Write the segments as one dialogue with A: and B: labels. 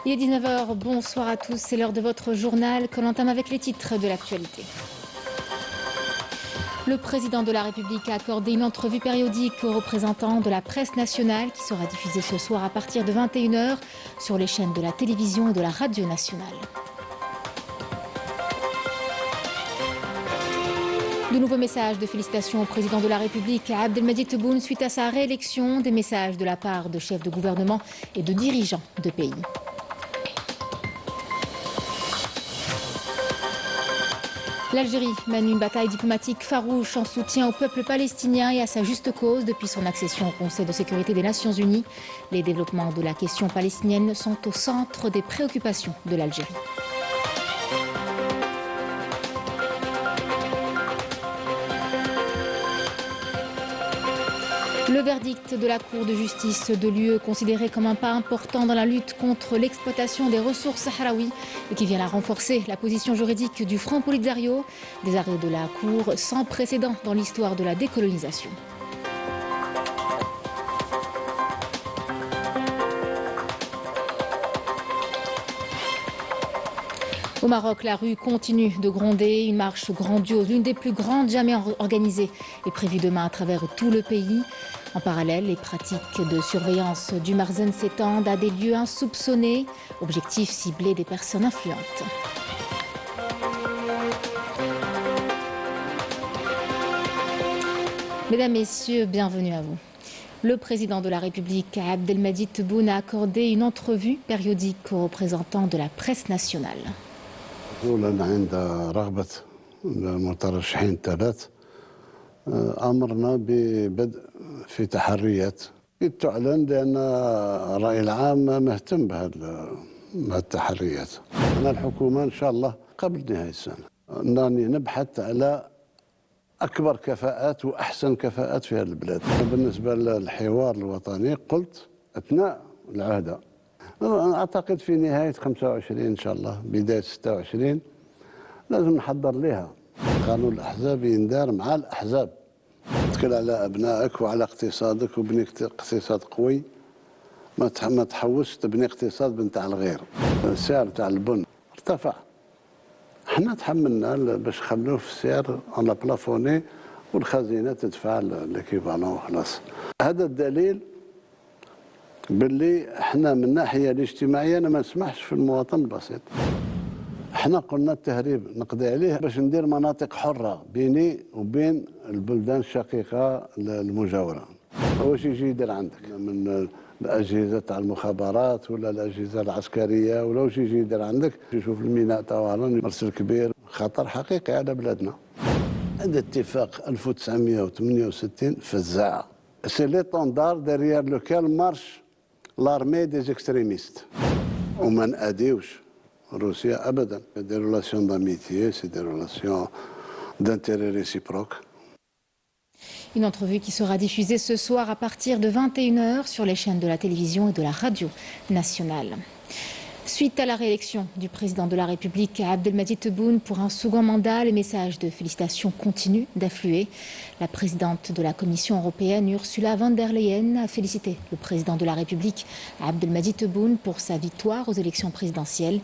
A: Il est 19h, bonsoir à tous, c'est l'heure de votre journal que l'on entame avec les titres de l'actualité. Le président de la République a accordé une entrevue périodique aux représentants de la presse nationale qui sera diffusée ce soir à partir de 21h sur les chaînes de la télévision et de la radio nationale. De nouveaux messages de félicitations au président de la République, Abdelmadjid Tebboune, suite à sa réélection, des messages de la part de chefs de gouvernement et de dirigeants de pays. L'Algérie mène une bataille diplomatique farouche en soutien au peuple palestinien et à sa juste cause depuis son accession au Conseil de sécurité des Nations Unies. Les développements de la question palestinienne sont au centre des préoccupations de l'Algérie. Le verdict de la Cour de justice de l'UE, considéré comme un pas important dans la lutte contre l'exploitation des ressources sahraouies et qui vient à renforcer la position juridique du Front Polisario, des arrêts de la Cour sans précédent dans l'histoire de la décolonisation. Au Maroc, la rue continue de gronder. Une marche grandiose, l'une des plus grandes jamais organisées, est prévue demain à travers tout le pays. En parallèle, les pratiques de surveillance du Marzen s'étendent à des lieux insoupçonnés. Objectif ciblé des personnes influentes. Mesdames, Messieurs, bienvenue à vous. Le président de la République, Abdelmadjid Tebboune, a accordé une entrevue périodique aux représentants de la presse nationale.
B: عند رغبة المترشحين الثلاث أمرنا ببدء في تحريات تعلن لأن الرأي العام مهتم بهذه التحريات. أنا الحكومة إن شاء الله قبل نهاية السنة أنني نبحث على أكبر كفاءات وأحسن كفاءات في هذه البلاد. بالنسبة للحوار الوطني قلت أثناء العهدة أعتقد في نهاية 25 إن شاء الله بداية 26 لازم نحضر لها. قانون الأحزاب يندار مع الأحزاب. تكل على أبنائك وعلى اقتصادك وبني اقتصاد قوي ما تحوسش تبني اقتصاد بنتاع الغير. السعر تاع البن ارتفع. احنا تحملنا باش نخلوه في السعر على بلافوني والخزينة تدفع ليكيفالون وخلاص. هذا الدليل باللي احنا من الناحيه الاجتماعيه انا ما نسمحش في المواطن البسيط. احنا قلنا التهريب نقضي عليه باش ندير مناطق حره بيني وبين البلدان الشقيقه المجاوره. واش يجي يدير عندك من الاجهزه تاع المخابرات ولا الاجهزه العسكريه ولا واش يجي يدير عندك يشوف الميناء تاع مرسل كبير خطر حقيقي على بلادنا. هذا اتفاق 1968 فزاعه. سي ليطوندار ديريير لوكال مارش l'armée des extrémistes. وما نأديوش روسيا أبدا. des relations d'amitié, c'est des relations d'intérêt réciproque.
A: Une entrevue qui sera diffusée ce soir à partir de 21h sur les chaînes de la télévision et de la radio nationale. Suite à la réélection du président de la République, Abdelmadjid Tebboune, pour un second mandat, les messages de félicitations continuent d'affluer. La présidente de la Commission européenne, Ursula von der Leyen, a félicité le président de la République, Abdelmadjid Tebboune, pour sa victoire aux élections présidentielles.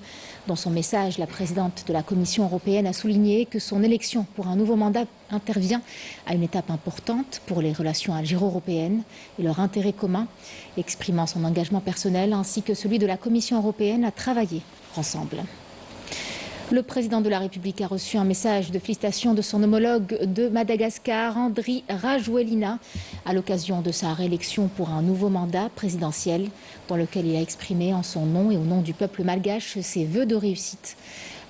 A: Dans son message, la présidente de la Commission européenne a souligné que son élection pour un nouveau mandat intervient à une étape importante pour les relations algéro-européennes et leur intérêt commun, exprimant son engagement personnel ainsi que celui de la Commission européenne à travailler ensemble. Le président de la République a reçu un message de félicitations de son homologue de Madagascar, Andry Rajoelina, à l'occasion de sa réélection pour un nouveau mandat présidentiel, dans lequel il a exprimé en son nom et au nom du peuple malgache ses vœux de réussite.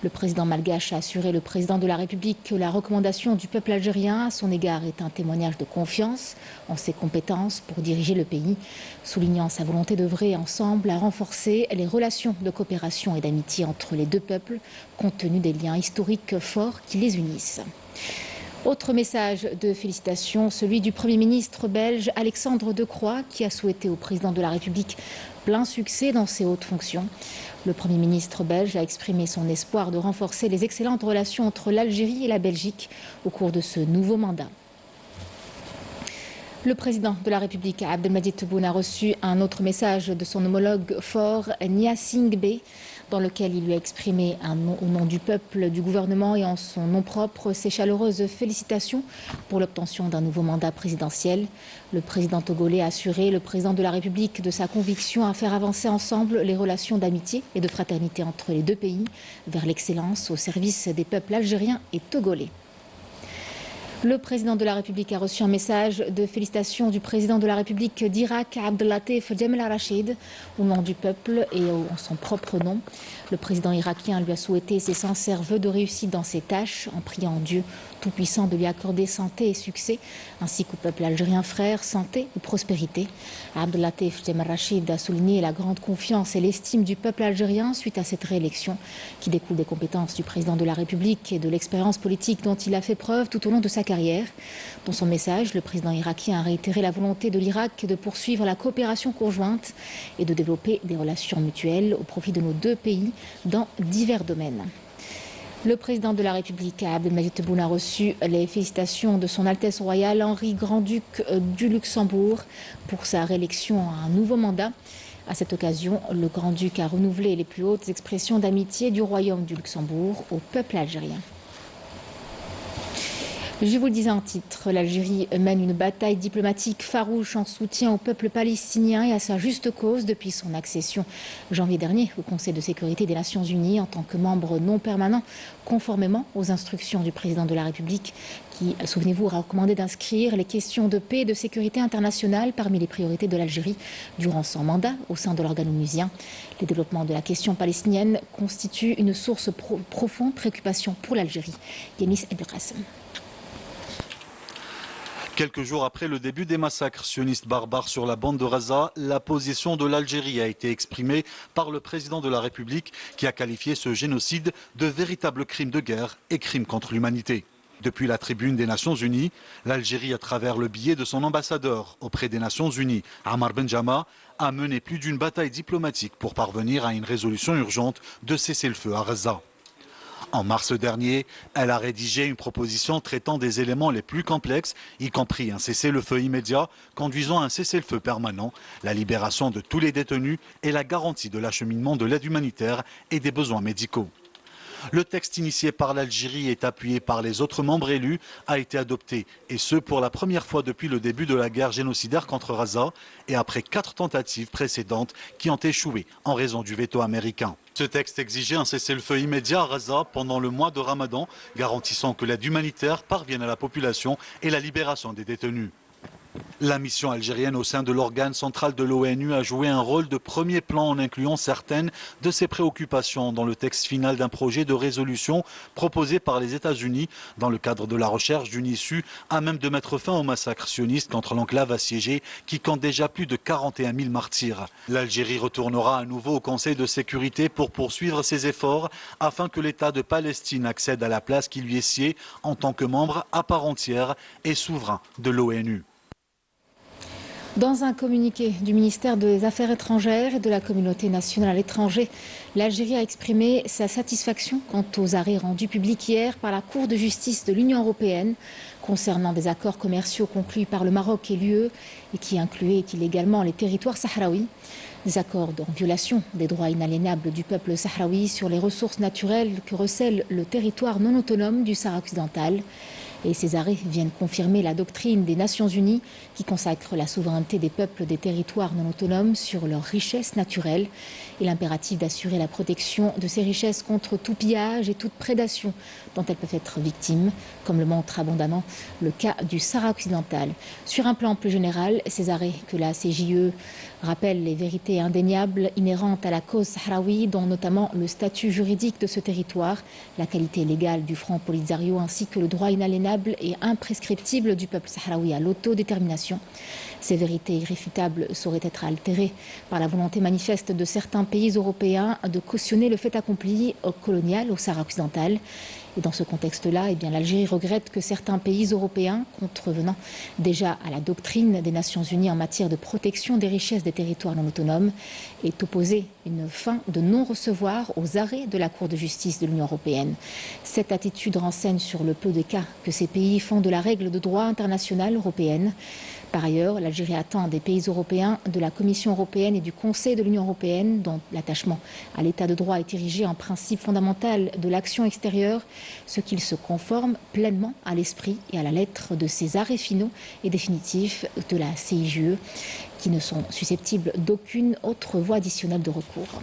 A: Le président malgache a assuré le président de la République que la recommandation du peuple algérien à son égard est un témoignage de confiance en ses compétences pour diriger le pays, soulignant sa volonté d'œuvrer ensemble à renforcer les relations de coopération et d'amitié entre les deux peuples, compte tenu des liens historiques forts qui les unissent. Autre message de félicitations, celui du Premier ministre belge Alexandre De Croo, qui a souhaité au président de la République plein succès dans ses hautes fonctions. Le Premier ministre belge a exprimé son espoir de renforcer les excellentes relations entre l'Algérie et la Belgique au cours de ce nouveau mandat. Le président de la République, Abdelmadjid Tebboune, a reçu un autre message de son homologue fort, Nia Singbe, dans lequel il lui a exprimé au nom du peuple, du gouvernement et en son nom propre ses chaleureuses félicitations pour l'obtention d'un nouveau mandat présidentiel. Le président togolais a assuré le président de la République de sa conviction à faire avancer ensemble les relations d'amitié et de fraternité entre les deux pays vers l'excellence au service des peuples algériens et togolais. Le président de la République a reçu un message de félicitations du président de la République d'Irak, Abdellatif Jemal al-Rachid, au nom du peuple et en son propre nom. Le président irakien lui a souhaité ses sincères vœux de réussite dans ses tâches, en priant Dieu Tout-Puissant de lui accorder santé et succès, ainsi qu'au peuple algérien frère, santé et prospérité. Abdellatif Jemal al-Rachid a souligné la grande confiance et l'estime du peuple algérien suite à cette réélection, qui découle des compétences du président de la République et de l'expérience politique dont il a fait preuve tout au long de sa carrière. Dans son message, le président irakien a réitéré la volonté de l'Irak de poursuivre la coopération conjointe et de développer des relations mutuelles au profit de nos deux pays dans divers domaines. Le président de la République, Abdelmadjid Tebboune, a reçu les félicitations de son Altesse royale Henri Grand-Duc du Luxembourg pour sa réélection à un nouveau mandat. À cette occasion, le Grand-Duc a renouvelé les plus hautes expressions d'amitié du Royaume du Luxembourg au peuple algérien. Je vous le disais en titre, l'Algérie mène une bataille diplomatique farouche en soutien au peuple palestinien et à sa juste cause depuis son accession janvier dernier au Conseil de sécurité des Nations Unies en tant que membre non permanent, conformément aux instructions du président de la République qui, souvenez-vous, a recommandé d'inscrire les questions de paix et de sécurité internationale parmi les priorités de l'Algérie durant son mandat au sein de l'organe onusien. Les développements de la question palestinienne constituent une source de profonde préoccupation pour l'Algérie. Yanis Ebelkassem.
C: Quelques jours après le début des massacres sionistes barbares sur la bande de Gaza, la position de l'Algérie a été exprimée par le président de la République qui a qualifié ce génocide de véritable crime de guerre et crime contre l'humanité. Depuis la tribune des Nations Unies, l'Algérie, à travers le biais de son ambassadeur auprès des Nations Unies, Ammar Benjama, a mené plus d'une bataille diplomatique pour parvenir à une résolution urgente de cessez-le-feu à Gaza. En mars dernier, elle a rédigé une proposition traitant des éléments les plus complexes, y compris un cessez-le-feu immédiat, conduisant à un cessez-le-feu permanent, la libération de tous les détenus et la garantie de l'acheminement de l'aide humanitaire et des besoins médicaux. Le texte initié par l'Algérie et appuyé par les autres membres élus a été adopté, et ce pour la première fois depuis le début de la guerre génocidaire contre Gaza et après 4 tentatives précédentes qui ont échoué en raison du veto américain. Ce texte exigeait un cessez-le-feu immédiat à Gaza pendant le mois de Ramadan, garantissant que l'aide humanitaire parvienne à la population et la libération des détenus. La mission algérienne au sein de l'organe central de l'ONU a joué un rôle de premier plan en incluant certaines de ses préoccupations dans le texte final d'un projet de résolution proposé par les États-Unis dans le cadre de la recherche d'une issue à même de mettre fin au massacre sioniste contre l'enclave assiégée qui compte déjà plus de 41 000 martyrs. L'Algérie retournera à nouveau au Conseil de sécurité pour poursuivre ses efforts afin que l'État de Palestine accède à la place qui lui est siée en tant que membre à part entière et souverain de l'ONU.
A: Dans un communiqué du ministère des Affaires étrangères et de la communauté nationale à l'étranger, l'Algérie a exprimé sa satisfaction quant aux arrêts rendus publics hier par la Cour de justice de l'Union européenne concernant des accords commerciaux conclus par le Maroc et l'UE et qui incluaient illégalement les territoires sahraouis. Des accords en violation des droits inaliénables du peuple sahraoui sur les ressources naturelles que recèle le territoire non autonome du Sahara occidental. Et ces arrêts viennent confirmer la doctrine des Nations Unies qui consacre la souveraineté des peuples des territoires non autonomes sur leurs richesses naturelles et l'impératif d'assurer la protection de ces richesses contre tout pillage et toute prédation dont elles peuvent être victimes, comme le montre abondamment le cas du Sahara occidental. Sur un plan plus général, ces arrêts que la CJUE rappellent les vérités indéniables inhérentes à la cause sahraoui, dont notamment le statut juridique de ce territoire, la qualité légale du Front Polisario ainsi que le droit inaliénable et imprescriptible du peuple sahraoui à l'autodétermination. Ces vérités irréfutables sauraient être altérées par la volonté manifeste de certains pays européens de cautionner le fait accompli colonial au Sahara occidental. Et dans ce contexte-là, l'Algérie regrette que certains pays européens, contrevenant déjà à la doctrine des Nations Unies en matière de protection des richesses des territoires non autonomes, aient opposé une fin de non-recevoir aux arrêts de la Cour de justice de l'Union européenne. Cette attitude renseigne sur le peu de cas que ces pays font de la règle de droit international européenne. Par ailleurs, l'Algérie attend des pays européens, de la Commission européenne et du Conseil de l'Union européenne, dont l'attachement à l'état de droit est érigé en principe fondamental de l'action extérieure, ce qu'il se conforme pleinement à l'esprit et à la lettre de ces arrêts finaux et définitifs de la CIJE, qui ne sont susceptibles d'aucune autre voie additionnelle de recours.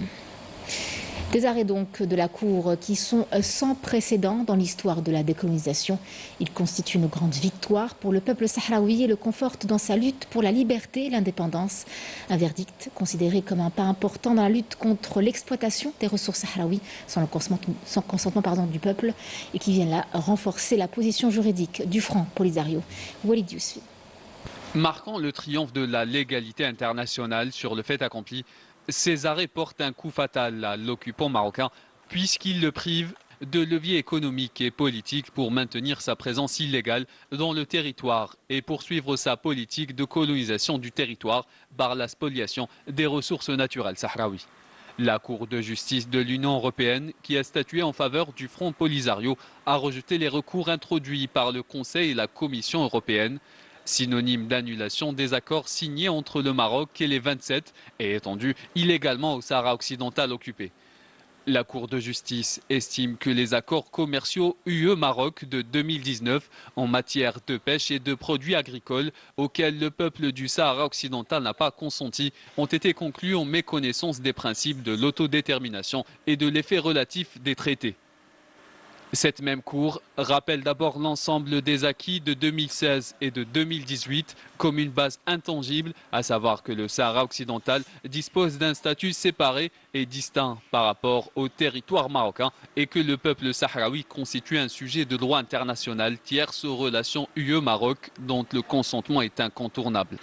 A: Des arrêts donc de la Cour qui sont sans précédent dans l'histoire de la décolonisation. Ils constituent une grande victoire pour le peuple sahraoui et le confortent dans sa lutte pour la liberté et l'indépendance. Un verdict considéré comme un pas important dans la lutte contre l'exploitation des ressources sahraouies sans consentement du peuple et qui vient là renforcer la position juridique du Front Polisario. Walid Yousfi.
D: Marquant le triomphe de la légalité internationale sur le fait accompli, ces arrêts portent un coup fatal à l'occupant marocain puisqu'ils le privent de leviers économiques et politiques pour maintenir sa présence illégale dans le territoire et poursuivre sa politique de colonisation du territoire par la spoliation des ressources naturelles sahraouies. La Cour de justice de l'Union européenne, qui a statué en faveur du Front Polisario, a rejeté les recours introduits par le Conseil et la Commission européenne, synonyme d'annulation des accords signés entre le Maroc et les 27 et étendus illégalement au Sahara occidental occupé. La Cour de justice estime que les accords commerciaux UE-Maroc de 2019 en matière de pêche et de produits agricoles auxquels le peuple du Sahara occidental n'a pas consenti ont été conclus en méconnaissance des principes de l'autodétermination et de l'effet relatif des traités. Cette même Cour rappelle d'abord l'ensemble des acquis de 2016 et de 2018 comme une base intangible, à savoir que le Sahara occidental dispose d'un statut séparé et distinct par rapport au territoire marocain et que le peuple sahraoui constitue un sujet de droit international tierce aux relations UE-Maroc dont le consentement est incontournable.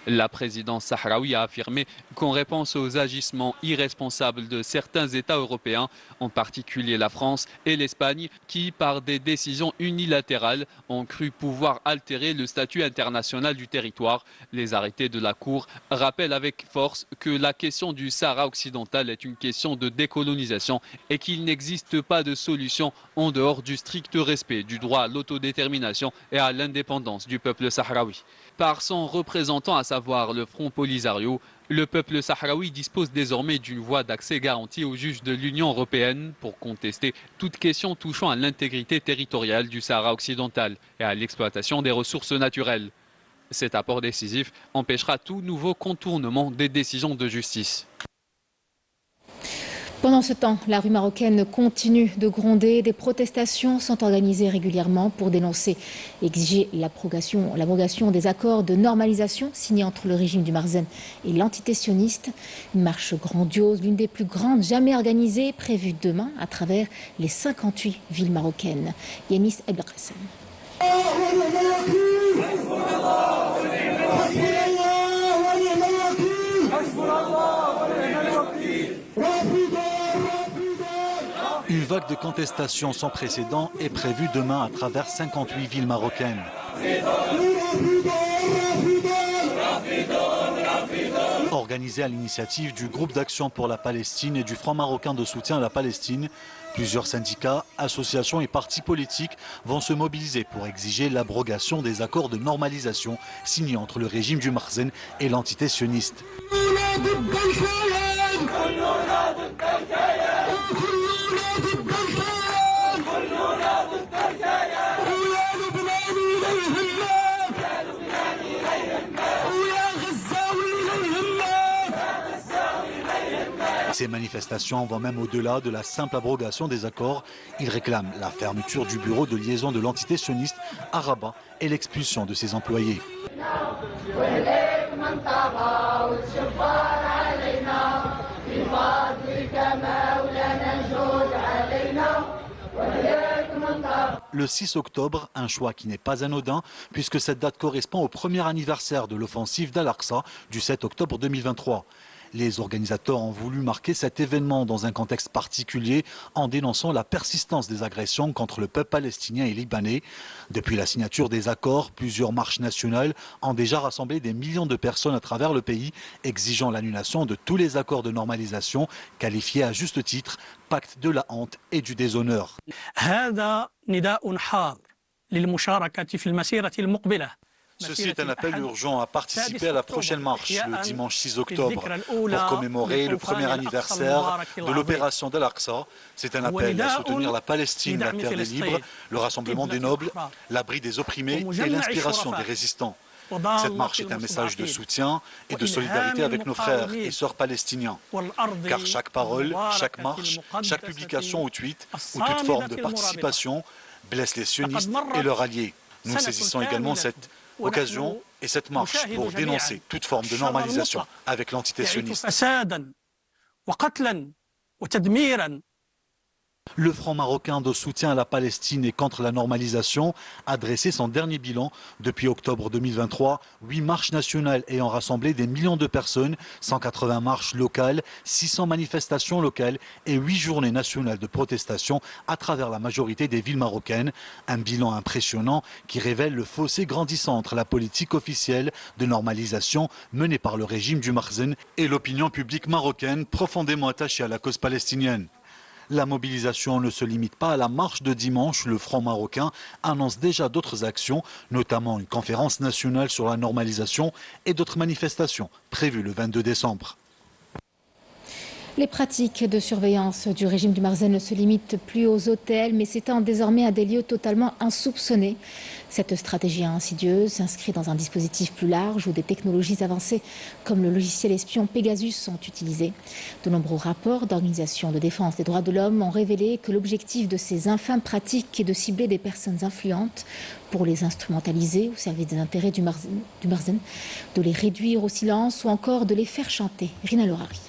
D: La présidence sahraoui a affirmé qu'en réponse aux agissements irresponsables de certains États européens, en particulier la France et l'Espagne, qui, par des décisions unilatérales, ont cru pouvoir altérer le statut international du territoire, les arrêtés de la Cour rappellent avec force que la question du Sahara occidental est une question de décolonisation et qu'il n'existe pas de solution en dehors du strict respect du droit à l'autodétermination et à l'indépendance du peuple sahraoui. Par son représentant, à savoir le Front Polisario, le peuple sahraoui dispose désormais d'une voie d'accès garantie aux juges de l'Union européenne pour contester toute question touchant à l'intégrité territoriale du Sahara occidental et à l'exploitation des ressources naturelles. Cet apport décisif empêchera tout nouveau contournement des décisions de justice.
A: Pendant ce temps, la rue marocaine continue de gronder. Des protestations sont organisées régulièrement pour dénoncer et exiger l'abrogation des accords de normalisation signés entre le régime du Marzen et l'entité sioniste. Une marche grandiose, l'une des plus grandes jamais organisées, prévue demain à travers les 58 villes marocaines. Yanis Ebelkassem.
C: Une vague de contestation sans précédent est prévue demain à travers 58 villes marocaines. Organisée à l'initiative du groupe d'action pour la Palestine et du Front marocain de soutien à la Palestine, plusieurs syndicats, associations et partis politiques vont se mobiliser pour exiger l'abrogation des accords de normalisation signés entre le régime du Marzen et l'entité sioniste. Ces manifestations vont même au-delà de la simple abrogation des accords. Ils réclament la fermeture du bureau de liaison de l'entité sioniste à Rabat et l'expulsion de ses employés. Le 6 octobre, un choix qui n'est pas anodin puisque cette date correspond au premier anniversaire de l'offensive d'Al-Aqsa du 7 octobre 2023. Les organisateurs ont voulu marquer cet événement dans un contexte particulier en dénonçant la persistance des agressions contre le peuple palestinien et libanais. Depuis la signature des accords, plusieurs marches nationales ont déjà rassemblé des millions de personnes à travers le pays, exigeant l'annulation de tous les accords de normalisation, qualifiés à juste titre pacte de la honte et du déshonneur. Ceci est un appel urgent à participer à la prochaine marche le dimanche 6 octobre pour commémorer le premier anniversaire de l'opération d'Al-Aqsa. C'est un appel à soutenir la Palestine, la terre des libres, le rassemblement des nobles, l'abri des opprimés et l'inspiration des résistants. Cette marche est un message de soutien et de solidarité avec nos frères et sœurs palestiniens. Car chaque parole, chaque marche, chaque publication ou tweet ou toute forme de participation blesse les sionistes et leurs alliés. Nous saisissons également cette occasion et cette marche pour dénoncer toute forme de normalisation avec l'entité sioniste. Le Front marocain de soutien à la Palestine et contre la normalisation a dressé son dernier bilan depuis octobre 2023. 8 marches nationales ayant rassemblé des millions de personnes, 180 marches locales, 600 manifestations locales et 8 journées nationales de protestation à travers la majorité des villes marocaines. Un bilan impressionnant qui révèle le fossé grandissant entre la politique officielle de normalisation menée par le régime du Makhzen et l'opinion publique marocaine profondément attachée à la cause palestinienne. La mobilisation ne se limite pas à la marche de dimanche. Le Front marocain annonce déjà d'autres actions, notamment une conférence nationale sur la normalisation et d'autres manifestations prévues le 22 décembre.
A: Les pratiques de surveillance du régime du Makhzen ne se limitent plus aux hôtels, mais s'étendent désormais à des lieux totalement insoupçonnés. Cette stratégie insidieuse s'inscrit dans un dispositif plus large où des technologies avancées comme le logiciel espion Pegasus sont utilisées. De nombreux rapports d'organisations de défense des droits de l'homme ont révélé que l'objectif de ces infâmes pratiques est de cibler des personnes influentes pour les instrumentaliser au service des intérêts du Makhzen, de les réduire au silence ou encore de les faire chanter. Rina Lohari.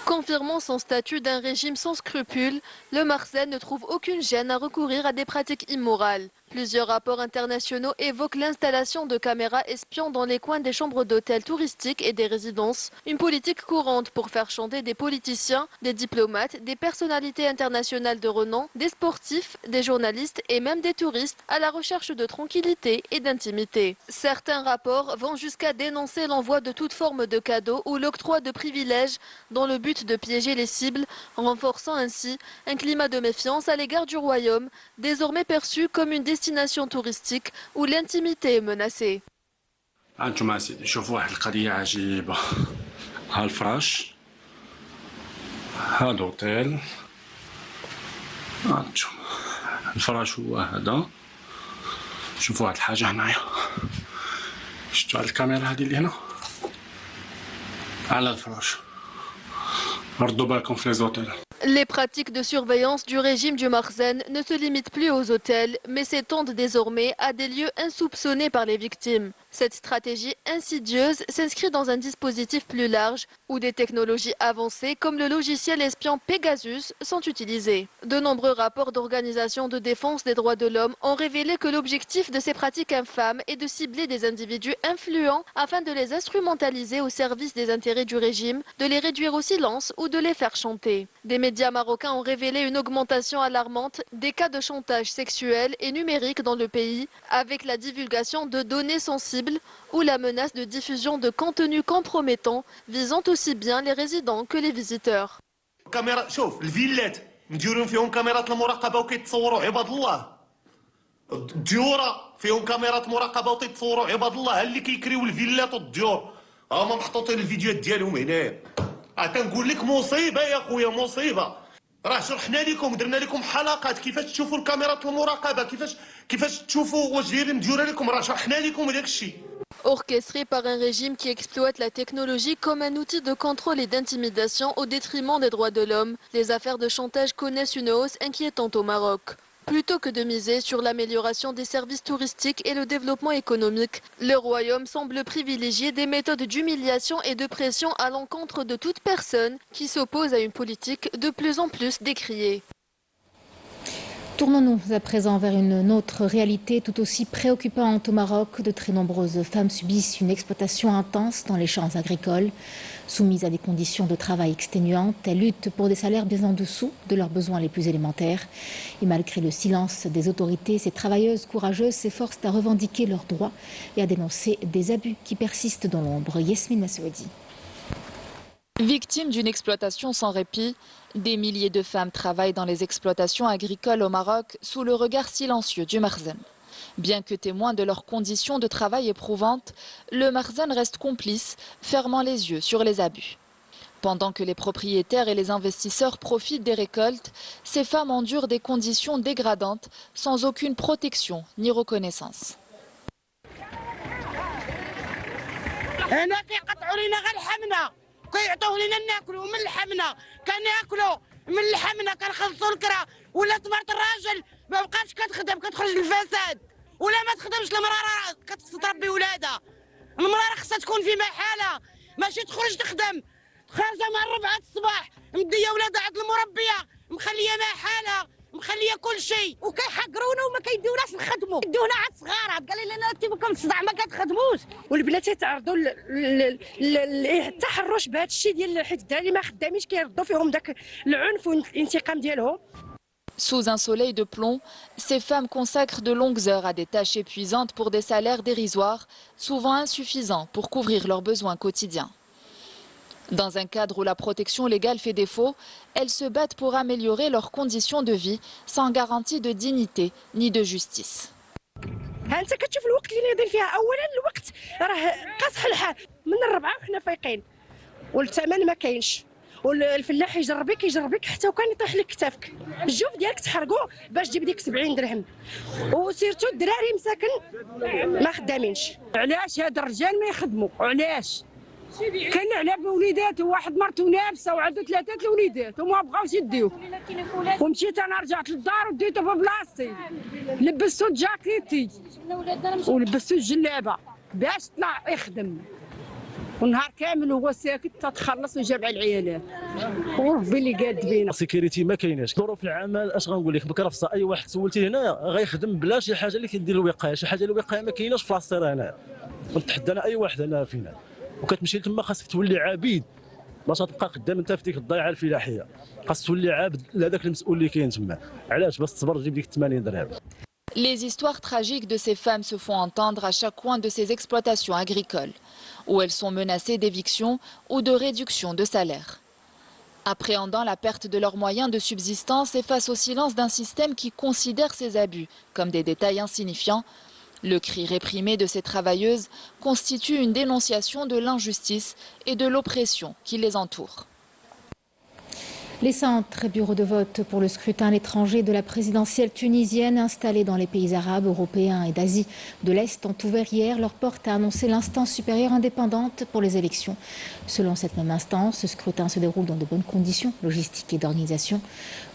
E: Confirmant son statut d'un régime sans scrupules, le Makhzen ne trouve aucune gêne à recourir à des pratiques immorales. Plusieurs rapports internationaux évoquent l'installation de caméras espions dans les coins des chambres d'hôtels touristiques et des résidences, une politique courante pour faire chanter des politiciens, des diplomates, des personnalités internationales de renom, des sportifs, des journalistes et même des touristes à la recherche de tranquillité et d'intimité. Certains rapports vont jusqu'à dénoncer l'envoi de toute forme de cadeaux ou l'octroi de privilèges dans le but de piéger les cibles, renforçant ainsi un climat de méfiance à l'égard du royaume, désormais perçu comme une destination touristique où l'intimité est menacée.
F: انتم سيدي شوفوا واحد القضيه عجيبه. ها الفراش، هذا اوتيل، انتم الفراش هو هذا. شوفوا واحد الحاجه هنايا، شفتوا هاد الكاميرا هذه اللي هنا على الفراش. ردوا بالكم في لي زوتيل.
E: Les pratiques de surveillance du régime du Makhzen ne se limitent plus aux hôtels, mais s'étendent désormais à des lieux insoupçonnés par les victimes. Cette stratégie insidieuse s'inscrit dans un dispositif plus large où des technologies avancées comme le logiciel espion Pegasus sont utilisées. De nombreux rapports d'organisations de défense des droits de l'homme ont révélé que l'objectif de ces pratiques infâmes est de cibler des individus influents afin de les instrumentaliser au service des intérêts du régime, de les réduire au silence ou de les faire chanter. Des médias marocains ont révélé une augmentation alarmante des cas de chantage sexuel et numérique dans le pays, avec la divulgation de données sensibles ou la menace de diffusion de contenus compromettants visant aussi bien les résidents que les visiteurs.
G: شوف الفيلات مديرين فيهم كاميرات المراقبه وكيتصوروا عباد الله. الديوره فيهم كاميرات مراقبه وكيتصوروا عباد الله اللي كيكريو الفيلات والديور. هما محطوطين الفيديوهات ديالهم هنايا. كنقول لك مصيبه يا خويا مصيبه. راه شرحنا لكم درنا لكم حلقات كيفاش تشوفوا الكاميرات المراقبه كيفاش تشوفوا واش دايرين مديوره لكم راه شرحنا لكم داك الشيء.
E: Orchestré par un régime qui exploite la technologie comme un outil de contrôle et d'intimidation au détriment des droits de l'homme, les affaires de chantage connaissent une hausse inquiétante au Maroc. Plutôt que de miser sur l'amélioration des services touristiques et le développement économique, le royaume semble privilégier des méthodes d'humiliation et de pression à l'encontre de toute personne qui s'oppose à une politique de plus en plus décriée.
A: Tournons-nous à présent vers une autre réalité tout aussi préoccupante au Maroc. De très nombreuses femmes subissent une exploitation intense dans les champs agricoles. Soumises à des conditions de travail exténuantes, elles luttent pour des salaires bien en dessous de leurs besoins les plus élémentaires. Et malgré le silence des autorités, ces travailleuses courageuses s'efforcent à revendiquer leurs droits et à dénoncer des abus qui persistent dans l'ombre. Yasmine Massoudi.
H: Victimes d'une exploitation sans répit, des milliers de femmes travaillent dans les exploitations agricoles au Maroc sous le regard silencieux du Marzen. Bien que témoins de leurs conditions de travail éprouvantes, le Marzen reste complice, fermant les yeux sur les abus. Pendant que les propriétaires et les investisseurs profitent des récoltes, ces femmes endurent des conditions dégradantes sans aucune protection ni reconnaissance.
I: كيعطوه لنا ناكلوا من لحمنا كناكلوا من لحمنا كنخلصوا الكرا ولا تمرت الراجل ما بقاتش كتخدم كتخرج للفساد ولا ما تخدمش المراه كتربي ولادها المراه خصها تكون في محلها ماشي تخرج تخدم خارجه مع 4 الصباح مديه ولادها عند المربيه مخليه محلها مخليه كل شيء وكيحقرونا وما كيديوناش نخدموا يديونا عاد صغار قال لنا انت بكم الصداع ما كتخدموش والبنات تيتعرضوا للتحرش بهذا الشيء ديال حيت الدراري ما خدامينش كيردوا فيهم داك العنف والانتقام ديالهم.
H: Sous un soleil de plomb, ces femmes consacrent de longues heures à des tâches épuisantes pour des salaires dérisoires, souvent insuffisants pour couvrir leurs besoins quotidiens. Dans un cadre où la protection légale fait défaut, elles se battent pour améliorer leurs conditions de vie sans garantie de dignité ni de justice.
I: انت كتشوف الوقت اللي ناضي فيها اولا الوقت راه قاصح الحال من 4 وحنا فايقين والثمن ما كاينش والفلاح يجربك حتى وكان يطيح لك كتافك الجوف ديالك تحرقوا باش تجيب ديك 70 درهم وسيرتو الدراري مساكن ما خدامينش.
J: علاش هاد الرجال ما يخدموا علاش كان على بوليدات واحد مرته نابسه وعنده 3 الوليدات وما بغاوش يديوه ومشيت انا رجعت للدار وديته في بلاصتي لبستو جاكيتي ولبستو الجلابه باش طلع يخدم والنهار كامل وهو ساكت تتخلص وجامع العيالات وربي اللي قاد بينا.
K: سيكوريتي ما كايناش، ظروف العمل اش غنقول لك بكرفصه اي واحد سولتيه هنا غيخدم بلا شي حاجه اللي كدير الوقايه، شي حاجه الوقايه ما كايناش في لاصير هنا. نتحدى اي واحد هنا فينا وكتمشي تما خاصك تولي عبيد باش تبقى قدام انت في ديك الضيعه الفلاحيه، خاص تولي عابد لهذاك المسؤول اللي كاين تما. علاش؟ باش تصبر تجيب ديك 80 درهم.
H: Les histoires tragiques de ces femmes se font entendre à chaque coin de ces exploitations agricoles, où elles sont menacées d'éviction ou de réduction de salaire. Appréhendant la perte de leurs moyens de subsistance et face au silence d'un système qui considère ces abus comme des détails insignifiants, le cri réprimé de ces travailleuses constitue une dénonciation de l'injustice et de l'oppression qui les entoure.
A: Les centres et bureaux de vote pour le scrutin à l'étranger de la présidentielle tunisienne installés dans les pays arabes, européens et d'Asie de l'Est ont ouvert hier leurs portes à annoncer l'instance supérieure indépendante pour les élections. Selon cette même instance, ce scrutin se déroule dans de bonnes conditions logistiques et d'organisation.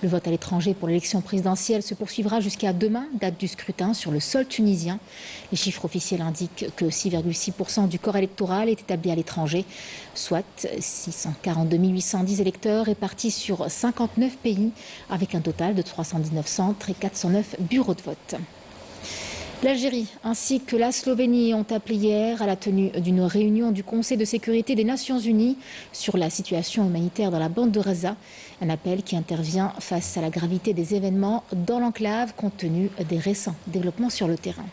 A: Le vote à l'étranger pour l'élection présidentielle se poursuivra jusqu'à demain, date du scrutin sur le sol tunisien. Les chiffres officiels indiquent que 6,6% du corps électoral est établi à l'étranger, soit 642 810 électeurs répartis sur 59 pays, avec un total de 319 centres et 409 bureaux de vote. L'Algérie ainsi que la Slovénie ont appelé hier à la tenue d'une réunion du Conseil de sécurité des Nations Unies sur la situation humanitaire dans la bande de Gaza. Un appel qui intervient face à la gravité des événements dans l'enclave compte tenu des récents développements sur le terrain.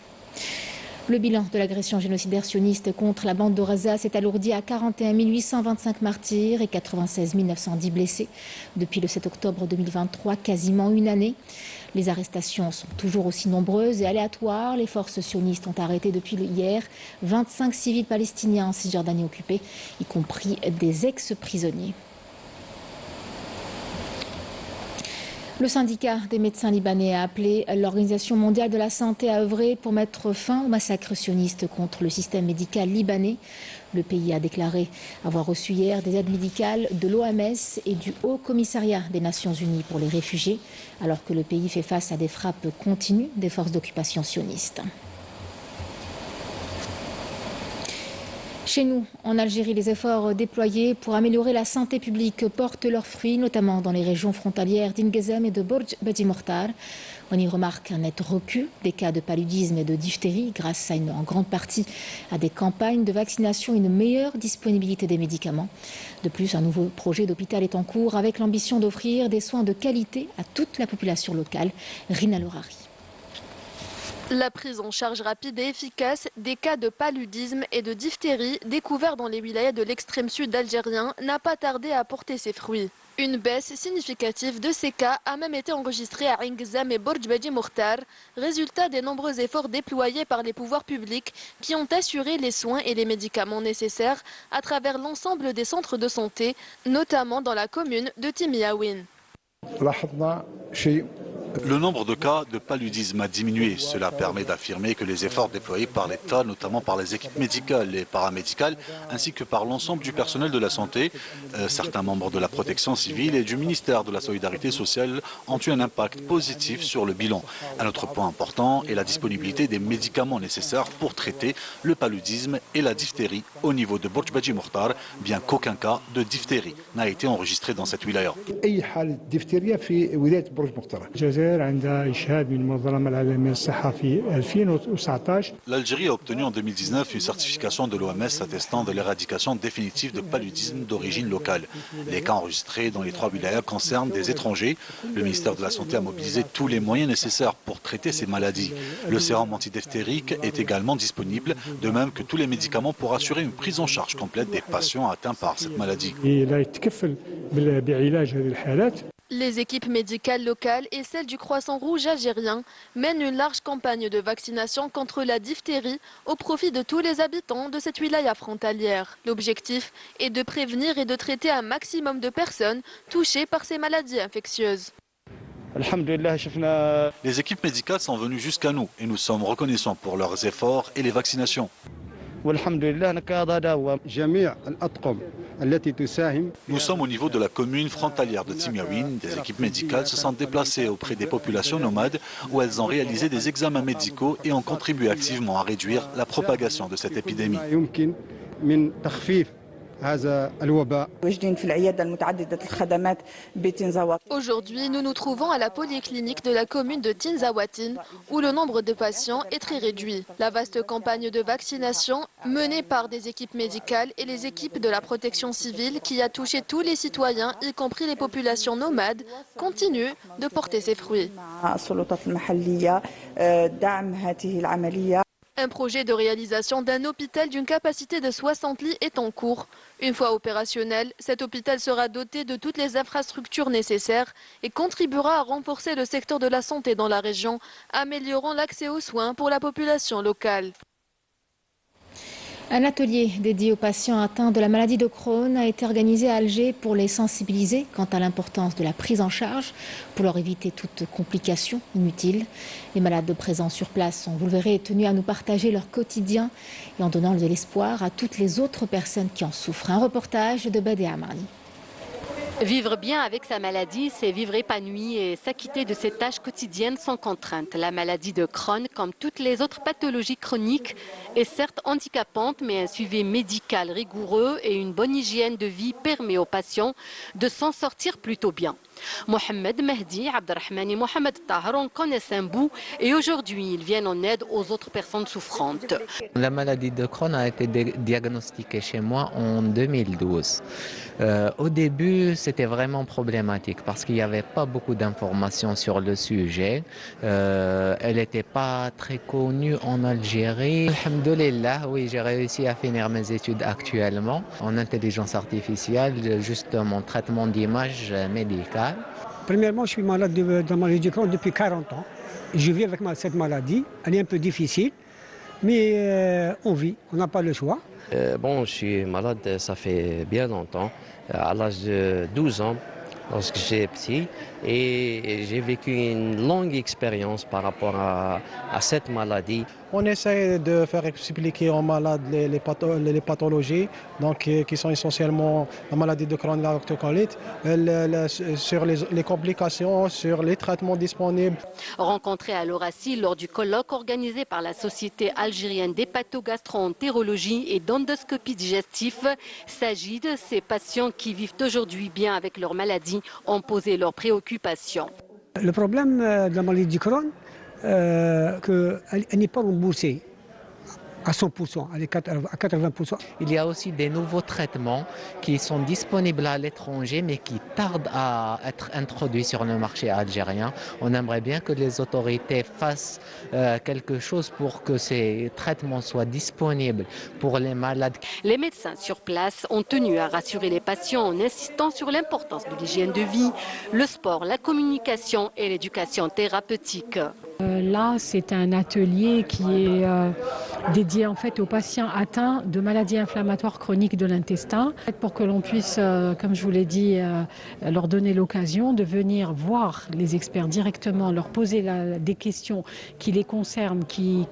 A: Le bilan de l'agression génocidaire sioniste contre la bande de Gaza s'est alourdi à 41 825 martyrs et 96 910 blessés depuis le 7 octobre 2023, quasiment une année. Les arrestations sont toujours aussi nombreuses et aléatoires. Les forces sionistes ont arrêté depuis hier 25 civils palestiniens en Cisjordanie occupée, y compris des ex-prisonniers. Le syndicat des médecins libanais a appelé l'Organisation mondiale de la santé à œuvrer pour mettre fin au massacre sioniste contre le système médical libanais. Le pays a déclaré avoir reçu hier des aides médicales de l'OMS et du Haut Commissariat des Nations Unies pour les réfugiés, alors que le pays fait face à des frappes continues des forces d'occupation sionistes. Chez nous, en Algérie, les efforts déployés pour améliorer la santé publique portent leurs fruits, notamment dans les régions frontalières d'Ingezem et de Borj Bedi Mortar. On y remarque un net recul des cas de paludisme et de diphtérie grâce en grande partie à des campagnes de vaccination et une meilleure disponibilité des médicaments. De plus, un nouveau projet d'hôpital est en cours avec l'ambition d'offrir des soins de qualité à toute la population locale. Rina Lorari.
E: La prise en charge rapide et efficace des cas de paludisme et de diphtérie découverts dans les wilayas de l'extrême sud algérien n'a pas tardé à porter ses fruits. Une baisse significative de ces cas a même été enregistrée à Ingezem et Borj Bedi Mortar, résultat des nombreux efforts déployés par les pouvoirs publics qui ont assuré les soins et les médicaments nécessaires à travers l'ensemble des centres de santé, notamment dans la commune de Timiaouine.
C: Le nombre de cas de paludisme a diminué. Cela permet d'affirmer que les efforts déployés par l'État, notamment par les équipes médicales et paramédicales, ainsi que par l'ensemble du personnel de la santé, certains membres de la protection civile et du ministère de la Solidarité sociale ont eu un impact positif sur le bilan. Un autre point important est la disponibilité des médicaments nécessaires pour traiter le paludisme et la diphtérie au niveau de Borj Bedi Mortar, bien qu'aucun cas de diphtérie n'a été enregistré dans cette wilaya. L'Algérie a obtenu en 2019 une certification de l'OMS attestant de l'éradication définitive de paludisme d'origine locale. Les cas enregistrés dans les 3 wilayas concernent des étrangers. Le ministère de la Santé a mobilisé tous les moyens nécessaires pour traiter ces maladies. Le sérum antidiphtérique est également disponible, de même que tous les médicaments pour assurer une prise en charge complète des patients atteints par cette maladie.
E: Les équipes médicales locales et celles du Croissant Rouge algérien mènent une large campagne de vaccination contre la diphtérie au profit de tous les habitants de cette wilaya frontalière. L'objectif est de prévenir et de traiter un maximum de personnes touchées par ces maladies infectieuses.
C: Les équipes médicales sont venues jusqu'à nous et nous sommes reconnaissants pour leurs efforts et les vaccinations. Nous sommes au niveau de la commune frontalière de Timiaouine. Des équipes médicales se sont déplacées auprès des populations nomades où elles ont réalisé des examens médicaux et ont contribué activement à réduire la propagation de cette épidémie.
E: Aujourd'hui, nous nous trouvons à la polyclinique de la commune de Tinzawatine où le nombre de patients est très réduit. La vaste campagne de vaccination menée par des équipes médicales et les équipes de la protection civile qui a touché tous les citoyens, y compris les populations nomades, continue de porter ses fruits. Un projet de réalisation d'un hôpital d'une capacité de 60 lits est en cours. Une fois opérationnel, cet hôpital sera doté de toutes les infrastructures nécessaires et contribuera à renforcer le secteur de la santé dans la région, améliorant l'accès aux soins pour la population locale.
A: Un atelier dédié aux patients atteints de la maladie de Crohn a été organisé à Alger pour les sensibiliser quant à l'importance de la prise en charge, pour leur éviter toute complication inutile. Les malades présents sur place sont, vous le verrez, tenus à nous partager leur quotidien et en donnant de l'espoir à toutes les autres personnes qui en souffrent. Un reportage de Badé Amani.
L: Vivre bien avec sa maladie, c'est vivre épanoui et s'acquitter de ses tâches quotidiennes sans contrainte. La maladie de Crohn, comme toutes les autres pathologies chroniques, est certes handicapante, mais un suivi médical rigoureux et une bonne hygiène de vie permet aux patients de s'en sortir plutôt bien. Mohamed Mehdi, Abdelrahmani et Mohamed Tahar en connaissent un bout et aujourd'hui ils viennent en aide aux autres personnes souffrantes.
M: La maladie de Crohn a été diagnostiquée chez moi en 2012. Au début, c'était vraiment problématique parce qu'il n'y avait pas beaucoup d'informations sur le sujet. Elle n'était pas très connue en Algérie. Alhamdoulilah, oui, j'ai réussi à finir mes études actuellement en intelligence artificielle, justement traitement d'image médicale.
J: Premièrement, je suis malade de la maladie de Crohn depuis 40 ans. Je vis avec cette maladie. Elle est un peu difficile, mais on vit, on n'a pas le choix.
N: Je suis malade, ça fait bien longtemps. À l'âge de 12 ans, lorsque j'étais petit et j'ai vécu une longue expérience par rapport à cette maladie.
O: On essaie de faire expliquer aux malades les pathologies, donc, qui sont essentiellement la maladie de Crohn et la lactocolite, sur les complications, sur les traitements disponibles.
L: Rencontrés à l'Horacie lors du colloque organisé par la Société algérienne d'hépatogastroentérologie et d'endoscopie digestive, s'agit de ces patients qui vivent aujourd'hui bien avec leur maladie ont posé leurs préoccupations.
J: Le problème de la maladie du Crohn, qu'elle n'est pas remboursée à 100%, elle est à 80%.
M: Il y a aussi des nouveaux traitements qui sont disponibles à l'étranger mais qui tardent à être introduits sur le marché algérien. On aimerait bien que les autorités fassent quelque chose pour que ces traitements soient disponibles pour les malades.
L: Les médecins sur place ont tenu à rassurer les patients en insistant sur l'importance de l'hygiène de vie, le sport, la communication et l'éducation thérapeutique.
J: Là, c'est un atelier qui est dédié en fait aux patients atteints de maladies inflammatoires chroniques de l'intestin, pour que l'on puisse, comme je vous l'ai dit, leur donner l'occasion de venir voir les experts directement, leur poser des questions qui les concernent, qui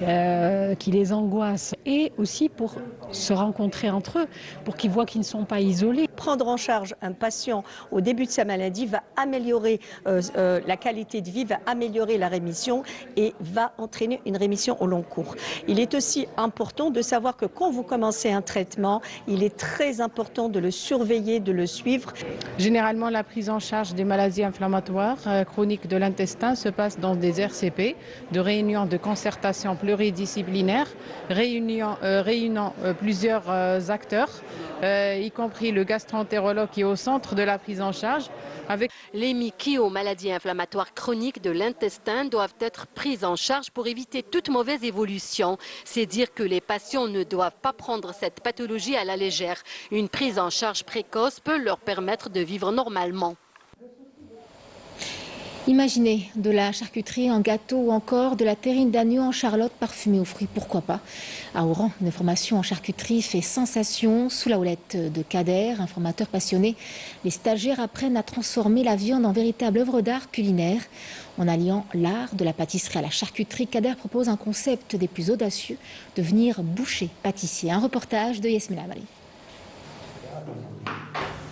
J: les angoissent, et aussi pour se rencontrer entre eux, pour qu'ils voient qu'ils ne sont pas isolés.
P: Prendre en charge un patient au début de sa maladie va améliorer la qualité de vie, va améliorer la rémission et va entraîner une rémission au long cours. Il est aussi important de savoir que quand vous commencez un traitement, il est très important de le surveiller, de le suivre.
J: Généralement, la prise en charge des maladies inflammatoires chroniques de l'intestin se passe dans des RCP, de réunions de concertation pluridisciplinaires, réunissant plusieurs acteurs, y compris le gastro-entérologue qui est au centre de la prise en charge.
L: Les MICI aux maladies inflammatoires chroniques de l'intestin doivent être prises en charge pour éviter toute mauvaise évolution. C'est dire que les patients ne doivent pas prendre cette pathologie à la légère. Une prise en charge précoce peut leur permettre de vivre normalement.
A: Imaginez de la charcuterie en gâteau ou encore de la terrine d'agneau en charlotte parfumée aux fruits, pourquoi pas. À Oran, une formation en charcuterie fait sensation sous la houlette de Kader, un formateur passionné. Les stagiaires apprennent à transformer la viande en véritable œuvre d'art culinaire. En alliant l'art de la pâtisserie à la charcuterie, Kader propose un concept des plus audacieux, devenir boucher-pâtissier. Un reportage de Yasmina Amari.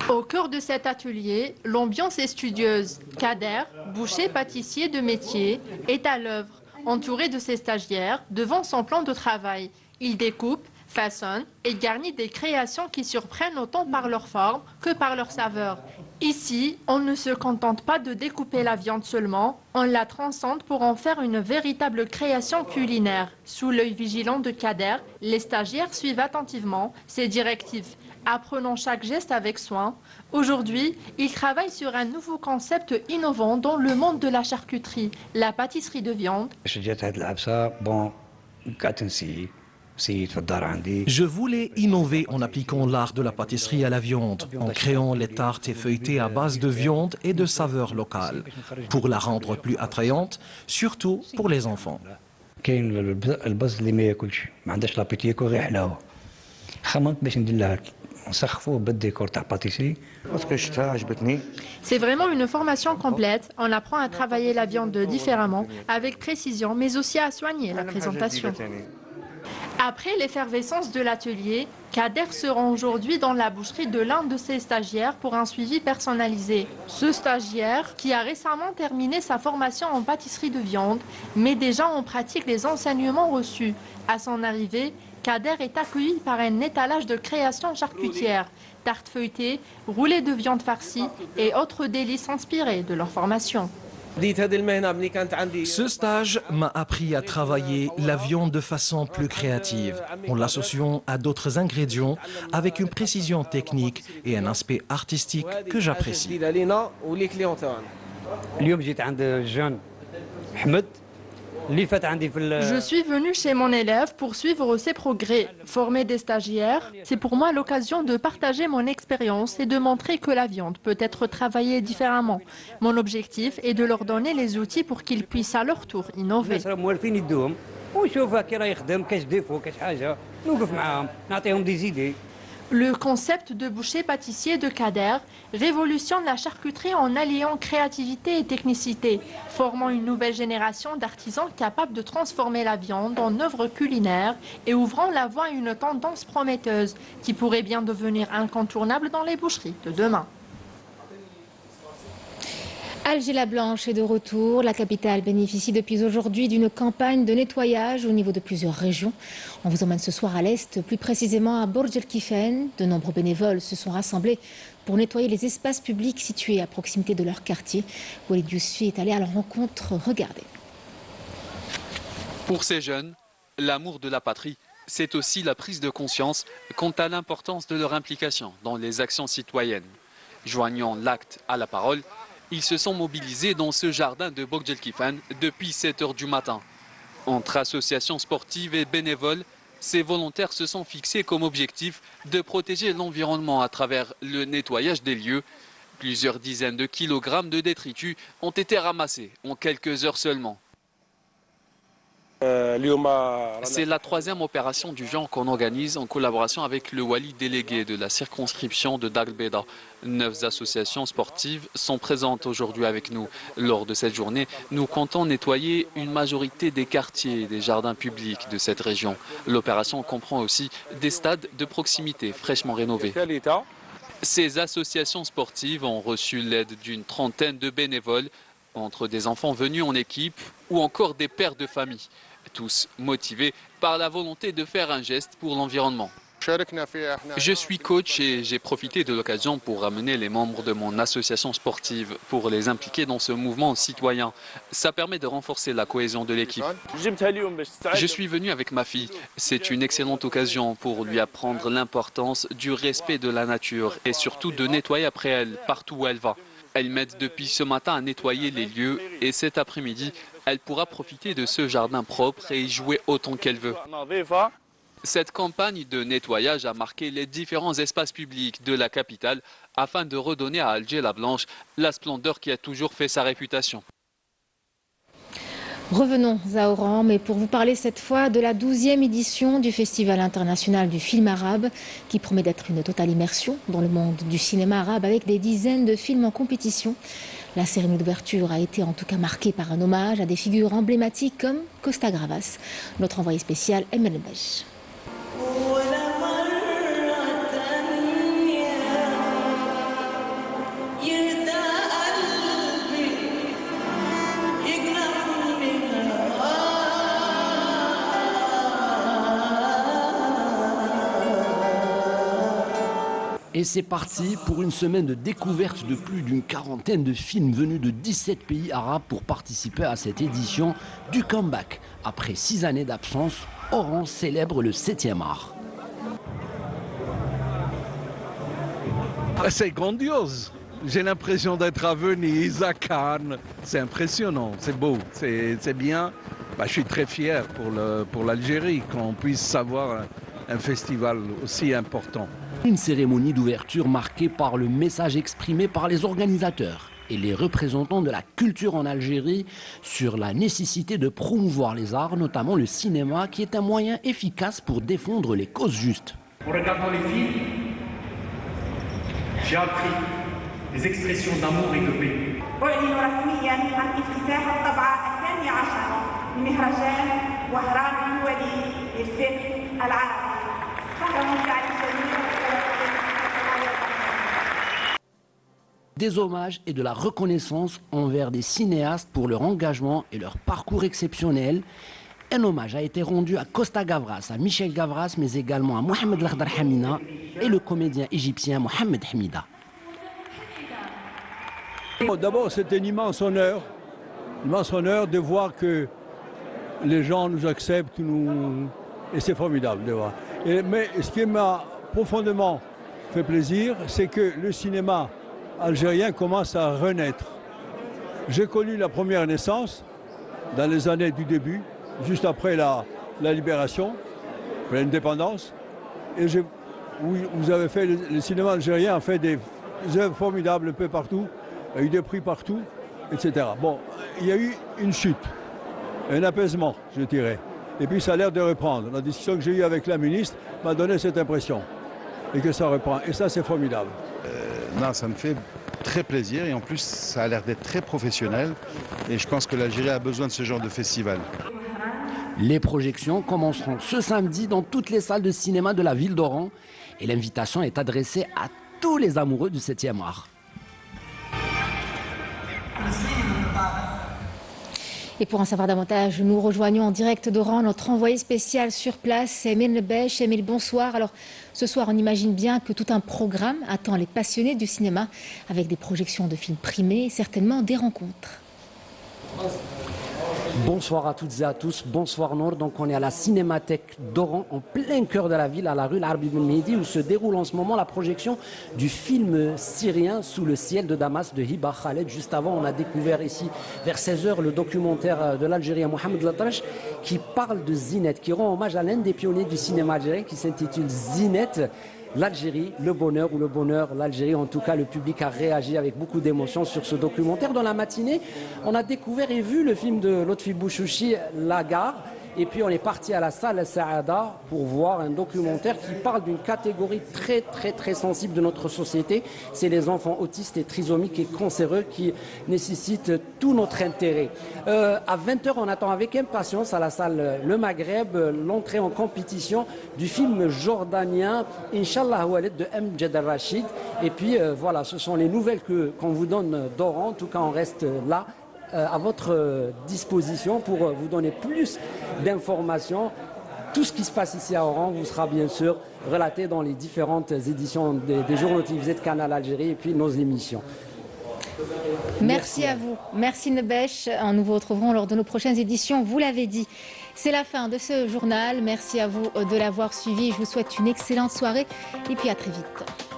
E: Au cœur de cet atelier, l'ambiance est studieuse. Kader, boucher-pâtissier de métier, est à l'œuvre, entouré de ses stagiaires, devant son plan de travail. Il découpe, façonne et garnit des créations qui surprennent autant par leur forme que par leur saveur. Ici, on ne se contente pas de découper la viande seulement, on la transcende pour en faire une véritable création culinaire. Sous l'œil vigilant de Kader, les stagiaires suivent attentivement ses directives. Apprenant chaque geste avec soin, aujourd'hui, il travaille sur un nouveau concept innovant dans le monde de la charcuterie, la pâtisserie de viande.
Q: Je voulais innover en appliquant l'art de la pâtisserie à la viande, en créant les tartes et feuilletées à base de viande et de saveurs locales, pour la rendre plus attrayante, surtout pour les enfants.
E: C'est vraiment une formation complète. On apprend à travailler la viande différemment, avec précision, mais aussi à soigner la présentation. Après l'effervescence de l'atelier, Kader se rend aujourd'hui dans la boucherie de l'un de ses stagiaires pour un suivi personnalisé. Ce stagiaire, qui a récemment terminé sa formation en pâtisserie de viande, met déjà en pratique les enseignements reçus. À son arrivée, Kader est accueilli par un étalage de créations charcutières, tartes feuilletées, roulés de viande farcie et autres délices inspirés de leur formation.
Q: Ce stage m'a appris à travailler la viande de façon plus créative, en l'associant à d'autres ingrédients avec une précision technique et un aspect artistique que j'apprécie.
E: Je suis venu chez mon élève pour suivre ses progrès. Former des stagiaires, c'est pour moi l'occasion de partager mon expérience et de montrer que la viande peut être travaillée différemment. Mon objectif est de leur donner les outils pour qu'ils puissent à leur tour innover.
R: Le concept de boucher-pâtissier de Kader révolutionne la charcuterie en alliant créativité et technicité, formant une nouvelle génération d'artisans capables de transformer la viande en œuvre culinaire et ouvrant la voie à une tendance prometteuse qui pourrait bien devenir incontournable dans les boucheries de demain.
A: Alger-la-Blanche est de retour. La capitale bénéficie depuis aujourd'hui d'une campagne de nettoyage au niveau de plusieurs régions. On vous emmène ce soir à l'est, plus précisément à Borj El Kifen. De nombreux bénévoles se sont rassemblés pour nettoyer les espaces publics situés à proximité de leur quartier. Walid Yousfi est allé à leur rencontre. Regardez.
D: Pour ces jeunes, l'amour de la patrie, c'est aussi la prise de conscience quant à l'importance de leur implication dans les actions citoyennes. Joignant l'acte à la parole, ils se sont mobilisés dans ce jardin de Borj El Kifen depuis 7 h du matin. Entre associations sportives et bénévoles, ces volontaires se sont fixés comme objectif de protéger l'environnement à travers le nettoyage des lieux. Plusieurs dizaines de kilogrammes de détritus ont été ramassés en quelques heures seulement. C'est la 3e opération du genre qu'on organise en collaboration avec le wali délégué de la circonscription de Dagbeda. 9 associations sportives sont présentes aujourd'hui avec nous. Lors de cette journée, nous comptons nettoyer une majorité des quartiers et des jardins publics de cette région. L'opération comprend aussi des stades de proximité fraîchement rénovés. Ces associations sportives ont reçu l'aide d'une trentaine de bénévoles, entre des enfants venus en équipe ou encore des pères de famille. Tous motivés par la volonté de faire un geste pour l'environnement. Je suis coach et j'ai profité de l'occasion pour ramener les membres de mon association sportive pour les impliquer dans ce mouvement citoyen. Ça permet de renforcer la cohésion de l'équipe. Je suis venu avec ma fille. C'est une excellente occasion pour lui apprendre l'importance du respect de la nature et surtout de nettoyer après elle, partout où elle va. Elle m'aide depuis ce matin à nettoyer les lieux et cet après-midi, elle pourra profiter de ce jardin propre et y jouer autant qu'elle veut. Cette campagne de nettoyage a marqué les différents espaces publics de la capitale afin de redonner à Alger-la-Blanche la splendeur qui a toujours fait sa réputation.
A: Revenons à Oran, mais pour vous parler cette fois de la 12e édition du Festival international du film arabe, qui promet d'être une totale immersion dans le monde du cinéma arabe avec des dizaines de films en compétition. La cérémonie d'ouverture a été en tout cas marquée par un hommage à des figures emblématiques comme Costa Gavras, notre envoyé spécial Emel Bej.
S: Et c'est parti pour une semaine de découverte de plus d'une quarantaine de films venus de 17 pays arabes pour participer à cette édition du comeback. Après 6 années d'absence, Oran célèbre le 7e art.
T: C'est grandiose. J'ai l'impression d'être à Venise, à Cannes. C'est impressionnant, c'est beau, c'est bien. Je suis très fier pour l'Algérie qu'on puisse avoir un festival aussi important.
S: Une cérémonie d'ouverture marquée par le message exprimé par les organisateurs et les représentants de la culture en Algérie sur la nécessité de promouvoir les arts, notamment le cinéma, qui est un moyen efficace pour défendre les causes justes.
U: En regardant les films, j'ai appris des expressions d'amour et de paix.
S: Des hommages et de la reconnaissance envers des cinéastes pour leur engagement et leur parcours exceptionnel. Un hommage a été rendu à Costa Gavras, à Michel Gavras, mais également à Mohamed Lakhdar Hamina et le comédien égyptien Mohamed Hamida.
V: D'abord, c'est un immense honneur de voir que les gens nous acceptent, et c'est formidable de voir. Mais ce qui m'a profondément fait plaisir, c'est que le cinéma algérien commence à renaître. J'ai connu la première naissance dans les années du début, juste après la libération, l'indépendance. Et vous avez fait, le cinéma algérien a fait des œuvres formidables un peu partout, il y a eu des prix partout, etc. Bon, il y a eu une chute, un apaisement, je dirais. Et puis ça a l'air de reprendre. La discussion que j'ai eue avec la ministre m'a donné cette impression. et que ça reprend. Et ça, c'est formidable.
B: Non, ça me fait très plaisir et en plus, ça a l'air d'être très professionnel. Et je pense que l'Algérie a besoin de ce genre de festival.
S: Les projections commenceront ce samedi dans toutes les salles de cinéma de la ville d'Oran. Et l'invitation est adressée à tous les amoureux du 7e art.
A: Et pour en savoir davantage, nous rejoignons en direct d'Oran notre envoyé spécial sur place, Emile Nebech. Emile, bonsoir. Alors, ce soir, on imagine bien que tout un programme attend les passionnés du cinéma, avec des projections de films primés et certainement des rencontres.
S: Bonsoir à toutes et à tous, bonsoir Nour. Donc on est à la Cinémathèque d'Oran, en plein cœur de la ville, à la rue Arbi Ben Mehdi, où se déroule en ce moment la projection du film syrien Sous le ciel de Damas de Hiba Khaled. Juste avant, on a découvert ici, vers 16h, le documentaire de l'Algérien Mohamed Latrache qui parle de Zinette, qui rend hommage à l'un des pionniers du cinéma algérien qui s'intitule Zinette. L'Algérie, le bonheur ou le bonheur, l'Algérie. En tout cas, le public a réagi avec beaucoup d'émotion sur ce documentaire. Dans la matinée, on a découvert et vu le film de Lotfi Bouchouchi, La Gare. Et puis on est parti à la salle Saada pour voir un documentaire qui parle d'une catégorie très sensible de notre société. C'est les enfants autistes et trisomiques et cancéreux qui nécessitent tout notre intérêt. À 20h, on attend avec impatience à la salle Le Maghreb l'entrée en compétition du film jordanien Inch'Allah Walid de M. Jadar Rachid. Et puis voilà, ce sont les nouvelles qu'on vous donne d'Oran. En tout cas, on reste là à votre disposition pour vous donner plus d'informations. Tout ce qui se passe ici à Oran vous sera bien sûr relaté dans les différentes éditions des journaux télévisés de Canal Algérie et puis nos émissions.
A: Merci à vous. Merci Nebech. Nous vous retrouverons lors de nos prochaines éditions, vous l'avez dit. C'est la fin de ce journal. Merci à vous de l'avoir suivi. Je vous souhaite une excellente soirée et puis à très vite.